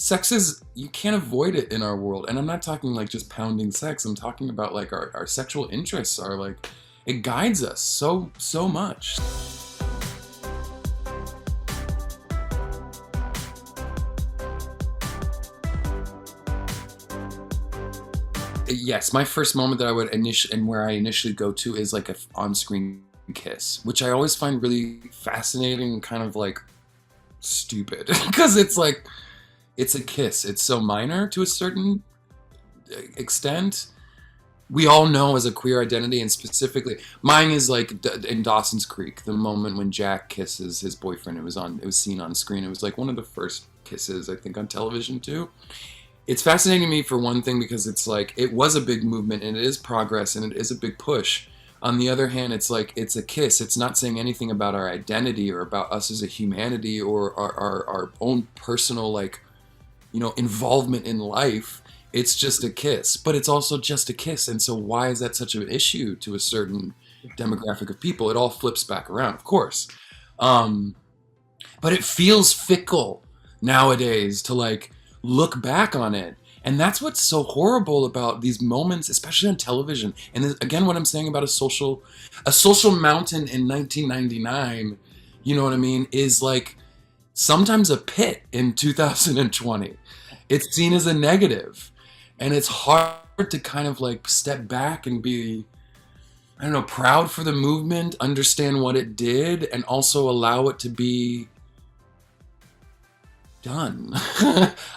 sex is, you can't avoid it in our world. And I'm not talking like just pounding sex. I'm talking about like our sexual interests are like, it guides us so much. Yes, my first moment that I would where I initially go to is like a on-screen kiss, which I always find really fascinating and kind of like stupid because it's like, it's a kiss. It's so minor to a certain extent. We all know as a queer identity, and specifically mine is like in Dawson's Creek, the moment when Jack kisses his boyfriend. It was seen on screen. It was like one of the first kisses, I think, on television too. It's fascinating to me for one thing because it's like, it was a big movement and it is progress and it is a big push. On the other hand, it's like, it's a kiss. It's not saying anything about our identity or about us as a humanity or our own personal, like, you know, involvement in life. It's just a kiss, but it's also just a kiss. And so why is that such an issue to a certain demographic of people? It all flips back around, of course. But it feels fickle nowadays to like look back on it. And that's what's so horrible about these moments, especially on television. And again, what I'm saying about a social mountain in 1999, you know what I mean, is like sometimes a pit in 2020. It's seen as a negative. And it's hard to kind of like step back and be, I don't know, proud for the movement, understand what it did, and also allow it to be done.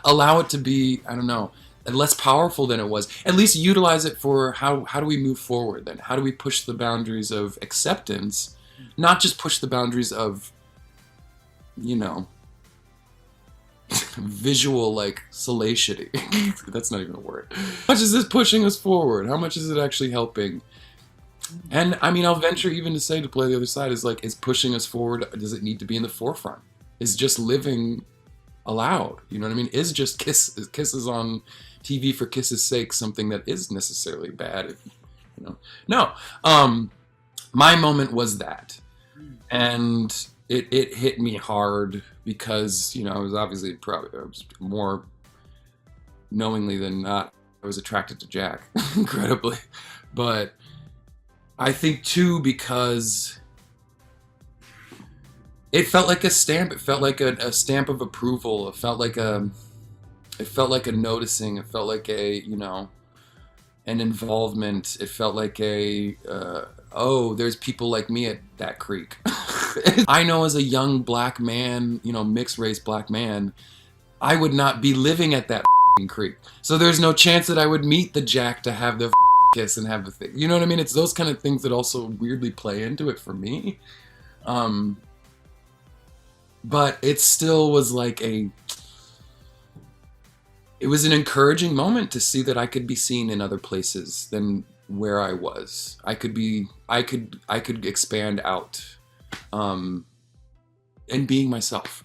Allow it to be, I don't know, less powerful than it was. At least utilize it for how do we move forward then? How do we push the boundaries of acceptance? Not just push the boundaries of, you know, visual like salatiety. That's not even a word. How much is this pushing us forward? How much is it actually helping? And I mean, I'll venture even to say, to play the other side, is like, is pushing us forward, does it need to be in the forefront? Is just living allowed? You know what I mean? Is just kisses on TV for kisses' sake something that is necessarily bad? You know, no. My moment was that, and it hit me hard because, you know, I was obviously I was more knowingly than not, I was attracted to Jack, incredibly. But I think too, because it felt like a stamp. It felt like a stamp of approval. It felt like a noticing. It felt like a, you know, an involvement. It felt like a, oh, there's people like me at that creek. I know as a young black man, you know, mixed race black man, I would not be living at that creek. So there's no chance that I would meet the Jack to have the kiss and have the thing. You know what I mean? It's those kind of things that also weirdly play into it for me. But it still was like it was an encouraging moment to see that I could be seen in other places than where I was. I could expand out, and being myself.